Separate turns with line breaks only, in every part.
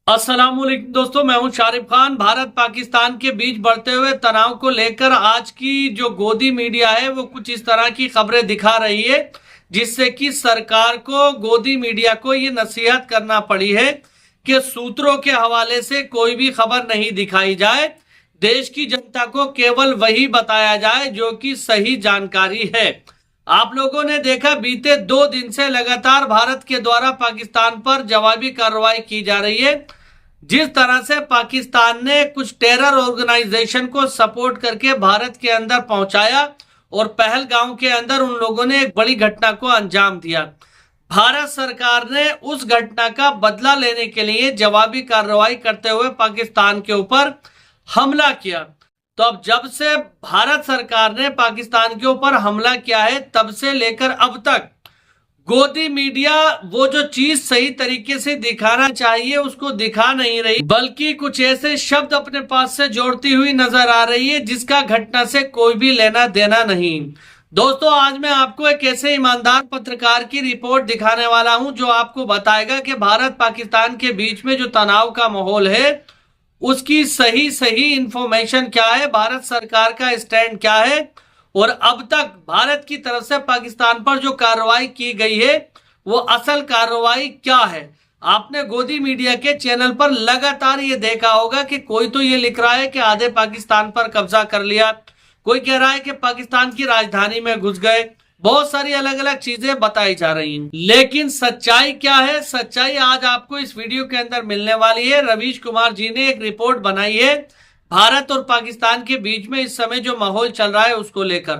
अस्सलामुअलैकुम दोस्तों, मैं हूं शारिफ खान। भारत पाकिस्तान के बीच बढ़ते हुए तनाव को लेकर आज की जो गोदी मीडिया है वो कुछ इस तरह की खबरें दिखा रही है, जिससे कि सरकार को, गोदी मीडिया को ये नसीहत करना पड़ी है कि सूत्रों के हवाले से कोई भी खबर नहीं दिखाई जाए। देश की जनता को केवल वही बताया जाए जो कि सही जानकारी है। आप लोगों ने देखा, बीते 2 दिन से लगातार भारत के द्वारा पाकिस्तान पर जवाबी कार्रवाई की जा रही है। जिस तरह से पाकिस्तान ने कुछ टेरर ऑर्गेनाइजेशन को सपोर्ट करके भारत के अंदर पहुंचाया और पहलगाम के अंदर उन लोगों ने एक बड़ी घटना को अंजाम दिया। भारत सरकार ने उस घटना का बदला लेने के लिए जवाबी कार्रवाई करते हुए पाकिस्तान के ऊपर हमला किया। तो अब जब से भारत सरकार ने पाकिस्तान के ऊपर हमला किया है, तब से लेकर अब तक गोदी मीडिया वो जो चीज सही तरीके से दिखाना चाहिए उसको दिखा नहीं रही, बल्कि कुछ ऐसे शब्द अपने पास से जोड़ती हुई नजर आ रही है जिसका घटना से कोई भी लेना देना नहीं। दोस्तों, आज मैं आपको एक ऐसे ईमानदार पत्रकार की रिपोर्ट दिखाने वाला हूं जो आपको बताएगा कि भारत पाकिस्तान के बीच में जो तनाव का माहौल है उसकी सही सही इंफॉर्मेशन क्या है, भारत सरकार का स्टैंड क्या है और अब तक भारत की तरफ से पाकिस्तान पर जो कार्रवाई की गई है वो असल कार्रवाई क्या है। आपने गोदी मीडिया के चैनल पर लगातार ये देखा होगा कि कोई तो ये लिख रहा है कि आधे पाकिस्तान पर कब्जा कर लिया, कोई कह रहा है कि पाकिस्तान की राजधानी में घुस गए, बहुत सारी अलग अलग चीजें बताई जा रही हैं। लेकिन सच्चाई क्या है, सच्चाई आज आपको इस वीडियो के अंदर मिलने वाली है। रवीश कुमार जी ने एक रिपोर्ट बनाई है भारत और पाकिस्तान के बीच में इस समय जो माहौल चल रहा है उसको लेकर।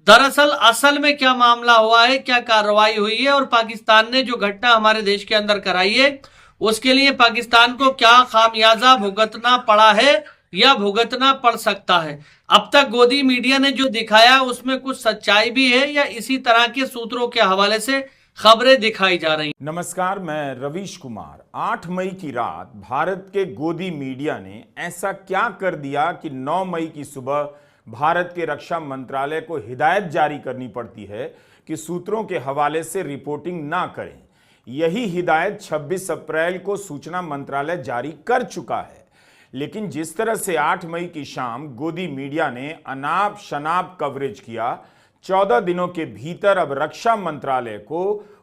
दरअसल असल में क्या मामला हुआ है, क्या कार्रवाई हुई है और पाकिस्तान ने जो घटना हमारे देश के अंदर कराई है उसके लिए पाकिस्तान को क्या खामियाजा भुगतना पड़ा है या भुगतना पड़ सकता है। अब तक गोदी मीडिया ने जो दिखाया उसमें कुछ सच्चाई भी है या इसी तरह के सूत्रों के हवाले से खबरें दिखाई जा रही।
नमस्कार, मैं रवीश कुमार। 8 मई की रात भारत के गोदी मीडिया ने ऐसा क्या कर दिया कि 9 मई की सुबह भारत के रक्षा मंत्रालय को हिदायत जारी करनी पड़ती है कि सूत्रों के हवाले से रिपोर्टिंग ना करें। यही हिदायत 26 अप्रैल को सूचना मंत्रालय जारी कर चुका है। लेकिन जिस तरह से 8 मई की शाम गोदी मीडिया ने अनाप शनाप कवरेज किया, 14 दिनों के भीतर अब रक्षा मंत्रालय को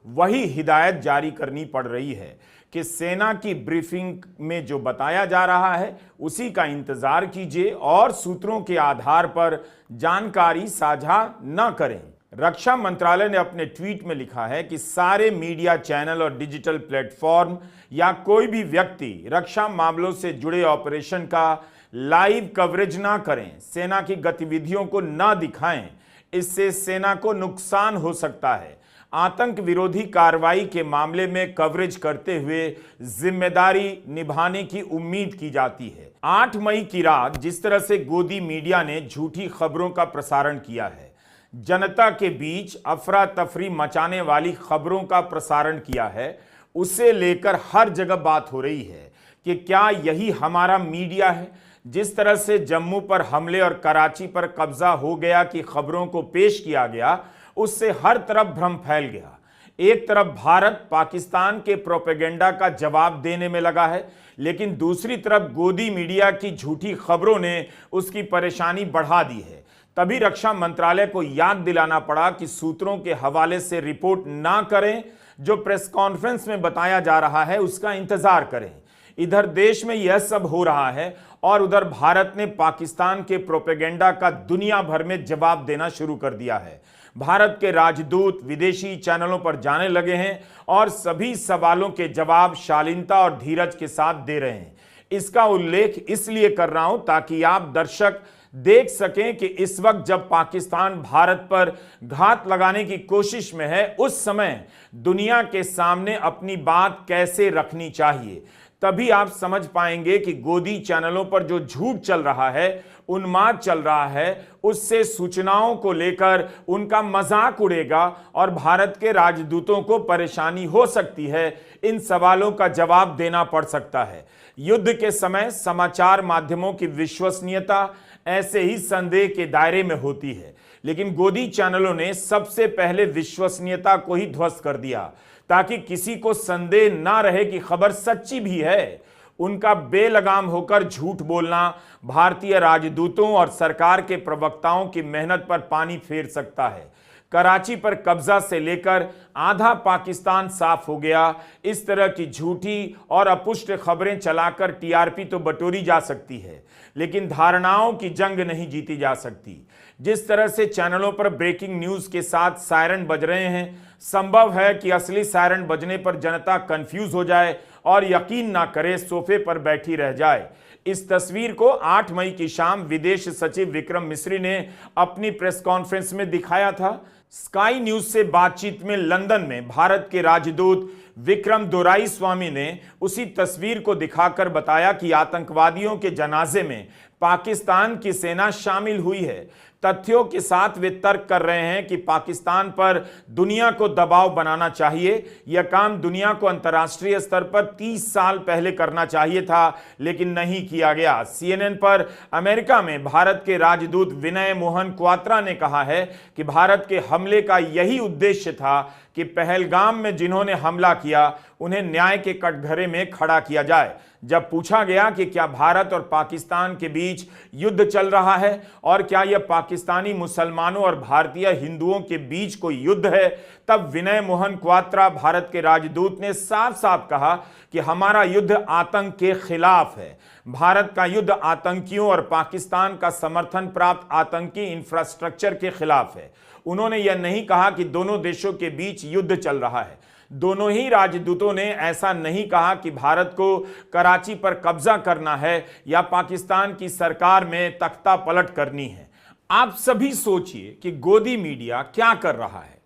वही हिदायत जारी करनी पड़ रही है कि सेना की ब्रीफिंग में जो बताया जा रहा है उसी का इंतजार कीजिए और सूत्रों के आधार पर जानकारी साझा न करें। रक्षा मंत्रालय ने अपने ट्वीट में लिखा है कि सारे मीडिया चैनल और डिजिटल प्लेटफॉर्म या कोई भी व्यक्ति रक्षा मामलों से जुड़े ऑपरेशन का लाइव कवरेज ना करें, सेना की गतिविधियों को ना दिखाएं, इससे सेना को नुकसान हो सकता है। आतंक विरोधी कार्रवाई के मामले में कवरेज करते हुए जिम्मेदारी निभाने की उम्मीद की जाती है। 8 मई की रात जिस तरह से गोदी मीडिया ने झूठी खबरों का प्रसारण किया है, जनता के बीच अफरा तफरी मचाने वाली खबरों का प्रसारण किया है, उसे लेकर हर जगह बात हो रही है कि क्या यही हमारा मीडिया है। जिस तरह से जम्मू पर हमले और कराची पर कब्जा हो गया की खबरों को पेश किया गया, उससे हर तरफ भ्रम फैल गया। एक तरफ भारत पाकिस्तान के प्रोपेगेंडा का जवाब देने में लगा है, लेकिन दूसरी तरफ गोदी मीडिया की झूठी खबरों ने उसकी परेशानी बढ़ा दी है। तभी रक्षा मंत्रालय को याद दिलाना पड़ा कि सूत्रों के हवाले से रिपोर्ट ना करें, जो प्रेस कॉन्फ्रेंस में बताया जा रहा है उसका इंतजार करें। इधर देश में यह सब हो रहा है और उधर भारत ने पाकिस्तान के प्रोपेगेंडा का दुनिया भर में जवाब देना शुरू कर दिया है। भारत के राजदूत विदेशी चैनलों पर जाने लगे हैं और सभी सवालों के जवाब शालीनता और धीरज के साथ दे रहे हैं। इसका उल्लेख इसलिए कर रहा हूं ताकि आप दर्शक देख सकें कि इस वक्त जब पाकिस्तान भारत पर घात लगाने की कोशिश में है, उस समय दुनिया के सामने अपनी बात कैसे रखनी चाहिए। तभी आप समझ पाएंगे कि गोदी चैनलों पर जो झूठ चल रहा है, उन्माद चल रहा है, उससे सूचनाओं को लेकर उनका मजाक उड़ेगा और भारत के राजदूतों को परेशानी हो सकती है। इन सवालों का जवाब देना पड़ सकता है। युद्ध के समय समाचार माध्यमों की विश्वसनीयता ऐसे ही संदेह के दायरे में होती है, लेकिन गोदी चैनलों ने सबसे पहले विश्वसनीयता को ही ध्वस्त कर दिया ताकि किसी को संदेह ना रहे कि खबर सच्ची भी है। उनका बेलगाम होकर झूठ बोलना भारतीय राजदूतों और सरकार के प्रवक्ताओं की मेहनत पर पानी फेर सकता है। कराची पर कब्जा से लेकर आधा पाकिस्तान साफ हो गया। इस तरह की झूठी और अपुष्ट खबरें चलाकर टीआरपी तो बटोरी जा सकती है, लेकिन धारणाओं की जंग नहीं जीती जा सकती। जिस तरह से चैनलों पर ब्रेकिंग न्यूज के साथ सायरन बज रहे हैं, संभव है कि असली सायरन बजने पर जनता कंफ्यूज हो जाए और यकीन ना करे, सोफे पर बैठी रह जाए। इस तस्वीर को 8 मई की शाम विदेश सचिव विक्रम मिस्री ने अपनी प्रेस कॉन्फ्रेंस में दिखाया था। स्काई न्यूज से बातचीत में लंदन में भारत के राजदूत विक्रम दोराईस्वामी ने उसी तस्वीर को दिखाकर बताया कि आतंकवादियों के जनाजे में पाकिस्तान की सेना शामिल हुई है। तथ्यों के साथ वे तर्क कर रहे हैं कि पाकिस्तान पर दुनिया को दबाव बनाना चाहिए। यह काम दुनिया को अंतर्राष्ट्रीय स्तर पर 30 साल पहले करना चाहिए था, लेकिन नहीं किया गया। सीएनएन पर अमेरिका में भारत के राजदूत विनय मोहन क्वात्रा ने कहा है कि भारत के हमले का यही उद्देश्य था कि पहलगाम में जिन्होंने हमला किया उन्हें न्याय के कटघरे में खड़ा किया जाए। जब पूछा गया कि क्या भारत और पाकिस्तान के बीच युद्ध चल रहा है और क्या यह पाकिस्तानी मुसलमानों और भारतीय हिंदुओं के बीच कोई युद्ध है, तब विनय मोहन क्वात्रा भारत के राजदूत ने साफ साफ कहा कि हमारा युद्ध आतंक के खिलाफ है। भारत का युद्ध आतंकियों और पाकिस्तान का समर्थन प्राप्त आतंकी इंफ्रास्ट्रक्चर के खिलाफ है। उन्होंने यह नहीं कहा कि दोनों देशों के बीच युद्ध चल रहा है। दोनों ही राजदूतों ने ऐसा नहीं कहा कि भारत को कराची पर कब्जा करना है या पाकिस्तान की सरकार में तख्ता पलट करनी है। आप सभी सोचिए कि गोदी मीडिया क्या कर रहा है।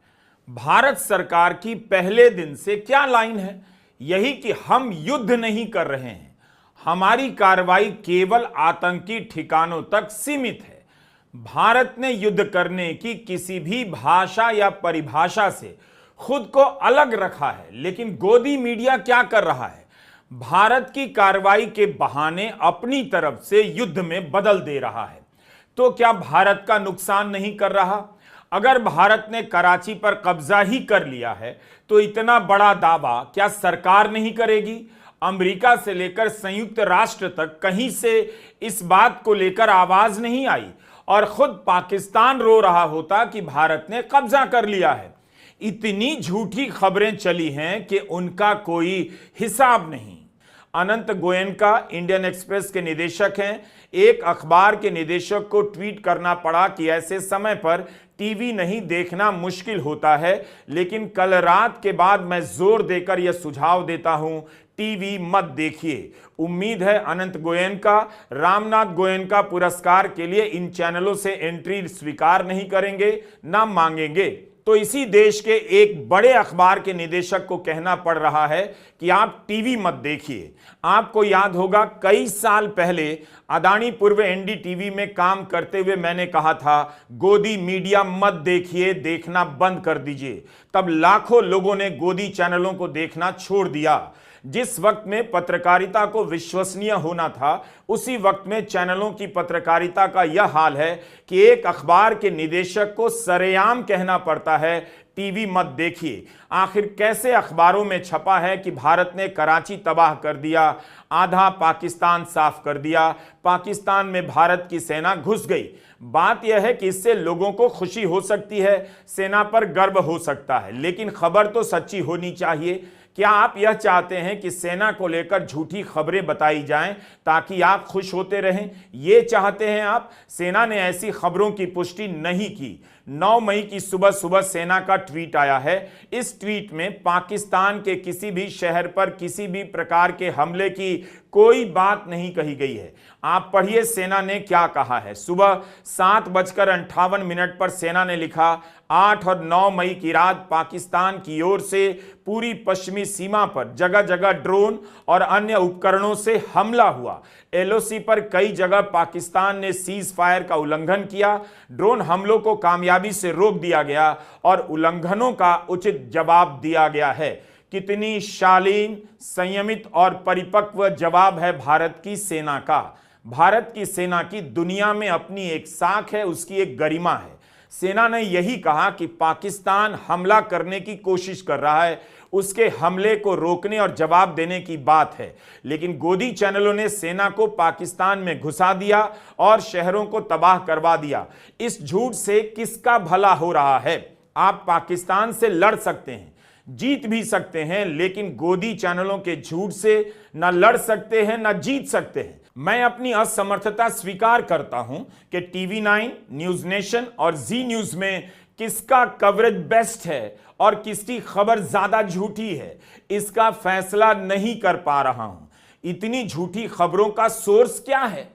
भारत सरकार की पहले दिन से क्या लाइन है? यही कि हम युद्ध नहीं कर रहे हैं, हमारी कार्रवाई केवल आतंकी ठिकानों तक सीमित है। भारत ने युद्ध करने की किसी भी भाषा या परिभाषा से खुद को अलग रखा है, लेकिन गोदी मीडिया क्या कर रहा है? भारत की कार्रवाई के बहाने अपनी तरफ से युद्ध में बदल दे रहा है। तो क्या भारत का नुकसान नहीं कर रहा? अगर भारत ने कराची पर कब्जा ही कर लिया है तो इतना बड़ा दावा क्या सरकार नहीं करेगी? अमेरिका से लेकर संयुक्त राष्ट्र तक कहीं से इस बात को लेकर आवाज नहीं आई और खुद पाकिस्तान रो रहा होता कि भारत ने कब्जा कर लिया है। इतनी झूठी खबरें चली हैं कि उनका कोई हिसाब नहीं। अनंत गोयनका इंडियन एक्सप्रेस के निदेशक हैं। एक अखबार के निदेशक को ट्वीट करना पड़ा कि ऐसे समय पर टीवी नहीं देखना मुश्किल होता है, लेकिन कल रात के बाद मैं जोर देकर यह सुझाव देता हूं, टीवी मत देखिए। उम्मीद है अनंत गोयनका रामनाथ गोयनका पुरस्कार के लिए इन चैनलों से एंट्री स्वीकार नहीं करेंगे, ना मांगेंगे। तो इसी देश के एक बड़े अखबार के निदेशक को कहना पड़ रहा है कि आप टीवी मत देखिए। आपको याद होगा कई साल पहले अदानी पूर्व एनडीटीवी में काम करते हुए मैंने कहा था, गोदी मीडिया मत देखिए, देखना बंद कर दीजिए। तब लाखों लोगों ने गोदी चैनलों को देखना छोड़ दिया। जिस वक्त में पत्रकारिता को विश्वसनीय होना था, उसी वक्त में चैनलों की पत्रकारिता का यह हाल है कि एक अखबार के निदेशक को सरेआम कहना पड़ता है टीवी मत देखिए। आखिर कैसे अखबारों में छपा है कि भारत ने कराची तबाह कर दिया, आधा पाकिस्तान साफ कर दिया, पाकिस्तान में भारत की सेना घुस गई। बात यह है कि इससे लोगों को खुशी हो सकती है, सेना पर गर्व हो सकता है, लेकिन खबर तो सच्ची होनी चाहिए। क्या आप यह चाहते हैं कि सेना को लेकर झूठी खबरें बताई जाएं ताकि आप खुश होते रहें? ये चाहते हैं आप? सेना ने ऐसी खबरों की पुष्टि नहीं की। 9 मई की सुबह सुबह सेना का ट्वीट आया है। इस ट्वीट में पाकिस्तान के किसी भी शहर पर किसी भी प्रकार के हमले की कोई बात नहीं कही गई है। आप पढ़िए सेना ने क्या कहा है। सुबह 7:58 पर सेना ने लिखा, 8 और 9 मई की रात पाकिस्तान की ओर से पूरी पश्चिमी सीमा पर जगह जगह ड्रोन और अन्य उपकरणों से हमला हुआ। एलओसी पर कई जगह पाकिस्तान ने सीज फायर का उल्लंघन किया। ड्रोन हमलों को कामयाबी से रोक दिया गया और उल्लंघनों का उचित जवाब दिया गया है। कितनी शालीन, संयमित और परिपक्व जवाब है भारत की सेना का। भारत की सेना की दुनिया में अपनी एक साख है, उसकी एक गरिमा है। सेना ने यही कहा कि पाकिस्तान हमला करने की कोशिश कर रहा है, उसके हमले को रोकने और जवाब देने की बात है। लेकिन गोदी चैनलों ने सेना को पाकिस्तान में घुसा दिया और शहरों को तबाह करवा दिया। इस झूठ से किसका भला हो रहा है? आप पाकिस्तान से लड़ सकते हैं, जीत भी सकते हैं, लेकिन गोदी चैनलों के झूठ से न लड़ सकते हैं न जीत सकते हैं। मैं अपनी असमर्थता स्वीकार करता हूं कि टीवी 9, न्यूज नेशन और जी न्यूज में किसका कवरेज बेस्ट है और किसकी खबर ज्यादा झूठी है, इसका फैसला नहीं कर पा रहा हूं। इतनी झूठी खबरों का सोर्स क्या है?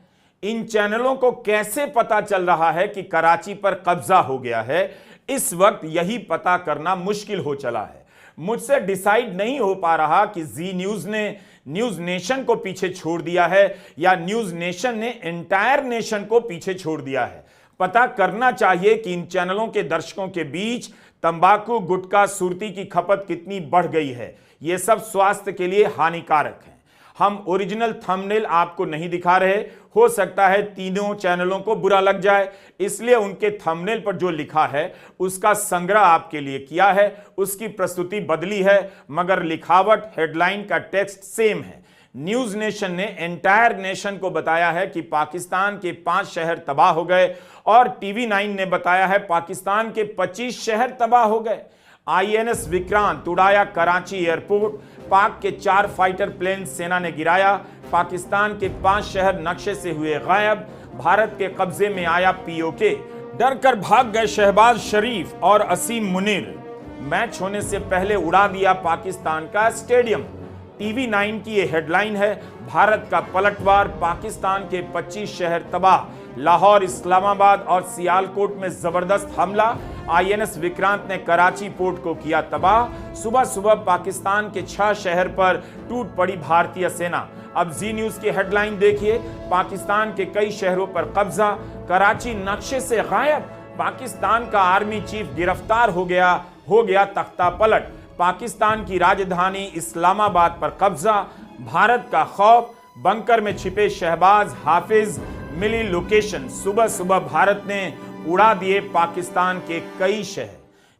इन चैनलों को कैसे पता चल रहा है कि कराची पर कब्जा हो गया है? इस वक्त यही पता करना मुश्किल हो चला है। मुझसे डिसाइड नहीं हो पा रहा कि जी न्यूज ने न्यूज नेशन को पीछे छोड़ दिया है या न्यूज नेशन ने एंटायर नेशन को पीछे छोड़ दिया है। पता करना चाहिए कि इन चैनलों के दर्शकों के बीच तंबाकू, गुटखा, सुर्ती की खपत कितनी बढ़ गई है। यह सब स्वास्थ्य के लिए हानिकारक है। हम ओरिजिनल थंबनेल आपको नहीं दिखा रहे, हो सकता है तीनों चैनलों को बुरा लग जाए, इसलिए उनके थंबनेल पर जो लिखा है उसका संग्रह आपके लिए किया है। उसकी प्रस्तुति बदली है मगर लिखावट, हेडलाइन का टेक्स्ट सेम है। न्यूज नेशन ने एंटायर नेशन को बताया है कि पाकिस्तान के 5 शहर तबाह हो गए और टीवी 9 ने बताया है पाकिस्तान के 25 शहर तबाह हो गए। INS विक्रांत उड़ाया कराची एयरपोर्ट, पाक के 4 फाइटर प्लेन सेना ने गिराया, पाकिस्तान के 5 शहर नक्शे से हुए गायब, भारत के कब्जे में आया POK, डर कर भाग गए शहबाज शरीफ और असीम मुनीर, मैच होने से पहले उड़ा दिया पाकिस्तान का स्टेडियम। टीवी 9 की ये हेडलाइन है, भारत का पलटवार, पाकिस्तान के 25 शहर तबाह, लाहौर, इस्लामाबाद और सियालकोट में जबरदस्त हमला, INS विक्रांत ने कराची पोर्ट को किया तबाह, सुबह सुबह पाकिस्तान के 6 शहर पर टूट पड़ी भारतीय सेना। अब जी न्यूज की हेडलाइन देखिए, पाकिस्तान के कई शहरों पर कब्जा, कराची नक्शे से गायब, पाकिस्तान का आर्मी चीफ गिरफ्तार हो गया तख्ता पलट, पाकिस्तान की राजधानी इस्लामाबाद पर कब्जा, भारत का खौफ, बंकर में छिपे शहबाज हाफिज, मिली लोकेशन। सुबह सुबह भारत ने उड़ा दिए पाकिस्तान के कई शहर।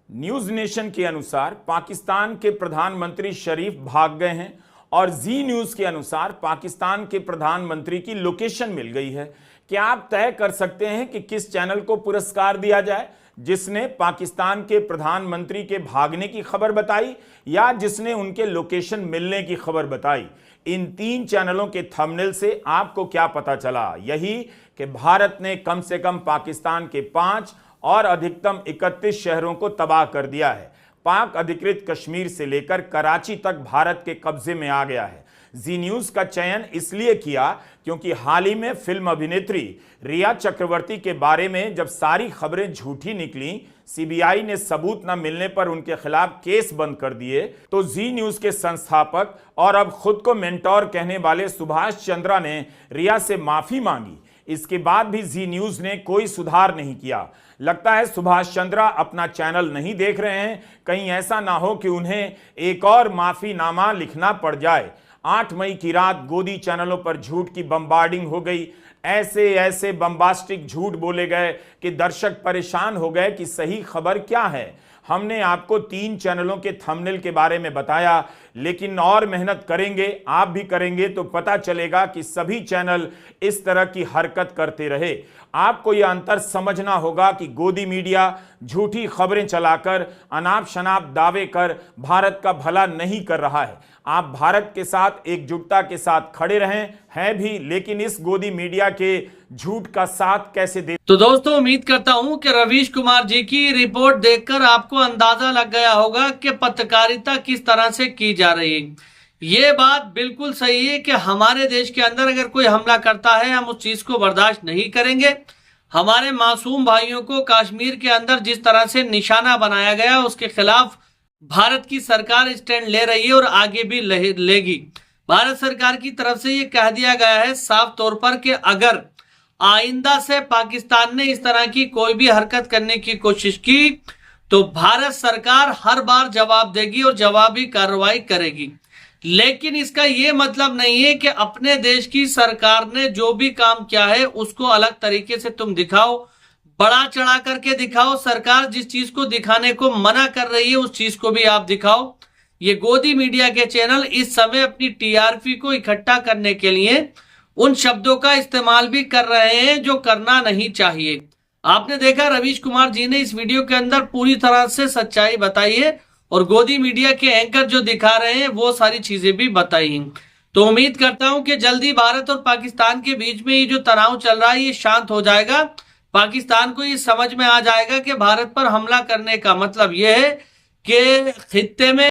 न्यूज नेशन के अनुसार पाकिस्तान के प्रधानमंत्री शरीफ भाग गए हैं और जी न्यूज के अनुसार पाकिस्तान के प्रधानमंत्री की लोकेशन मिल गई है। क्या आप तय कर सकते हैं कि किस चैनल को पुरस्कार दिया जाए, जिसने पाकिस्तान के प्रधानमंत्री के भागने की खबर बताई या जिसने उनके लोकेशन मिलने की खबर बताई? इन 3 चैनलों के थंबनेल से आपको क्या पता चला? यही कि भारत ने कम से कम पाकिस्तान के 5 और अधिकतम 31 शहरों को तबाह कर दिया है। पाक अधिकृत कश्मीर से लेकर कराची तक भारत के कब्जे में आ गया है। जी न्यूज का चयन इसलिए किया क्योंकि हाल ही में फिल्म अभिनेत्री रिया चक्रवर्ती के बारे में जब सारी खबरें झूठी निकली, CBI ने सबूत न मिलने पर उनके खिलाफ केस बंद कर दिए, तो जी न्यूज के संस्थापक और अब खुद को मेंटोर कहने वाले सुभाष चंद्रा ने रिया से माफी मांगी। इसके बाद भी जी न्यूज ने कोई सुधार नहीं किया। लगता है सुभाष चंद्रा अपना चैनल नहीं देख रहे हैं, कहीं ऐसा ना हो कि उन्हें एक और माफीनामा लिखना पड़ जाए। 8 मई की रात गोदी चैनलों पर झूठ की बम्बार्डिंग हो गई। ऐसे बम्बास्टिक झूठ बोले गए कि दर्शक परेशान हो गए कि सही खबर क्या है। हमने आपको 3 चैनलों के थंबनेल के बारे में बताया, लेकिन और मेहनत करेंगे, आप भी करेंगे तो पता चलेगा कि सभी चैनल इस तरह की हरकत करते रहे। आपको यह अंतर समझना होगा कि गोदी मीडिया झूठी खबरें चलाकर, अनाप शनाप दावे कर भारत का भला नहीं कर रहा है। आप भारत के साथ एकजुटता के साथ खड़े हैं भी, लेकिन इस गोदी मीडिया के झूठ का साथ कैसे दे।
तो दोस्तों, उम्मीद करता हूं कि रवीश कुमार जी की रिपोर्ट देखकर आपको अंदाजा लग गया होगा कि पत्रकारिता किस तरह से की जा रही है। ये बात बिल्कुल सही है कि हमारे देश के अंदर अगर कोई हमला करता है, हम उस चीज को बर्दाश्त नहीं करेंगे। हमारे मासूम भाइयों को कश्मीर के अंदर जिस तरह से निशाना बनाया गया, उसके खिलाफ भारत की सरकार स्टैंड ले रही है और आगे भी लेगी। भारत सरकार की तरफ से ये कह दिया गया है साफ तौर पर कि अगर आइंदा से पाकिस्तान ने इस तरह की कोई भी हरकत करने की कोशिश की तो भारत सरकार हर बार जवाब देगी और जवाबी कार्रवाई करेगी। लेकिन इसका यह मतलब नहीं है कि अपने देश की सरकार ने जो भी काम किया है उसको अलग तरीके से तुम दिखाओ, बड़ा चढ़ा करके दिखाओ। सरकार जिस चीज को दिखाने को मना कर रही है उस चीज को भी आप दिखाओ। ये गोदी मीडिया के चैनल इस समय अपनी टीआरपी को इकट्ठा करने के लिए उन शब्दों का इस्तेमाल भी कर रहे हैं जो करना नहीं चाहिए। आपने देखा रवीश कुमार जी ने इस वीडियो के अंदर पूरी तरह से सच्चाई बताई है और गोदी मीडिया के एंकर जो दिखा रहे हैं वो सारी चीजें भी बताई हैं। तो उम्मीद करता हूं कि जल्दी भारत और पाकिस्तान के बीच में ये जो तनाव चल रहा है ये शांत हो जाएगा। पाकिस्तान को ये समझ में आ जाएगा कि भारत पर हमला करने का मतलब ये है कि खित्ते में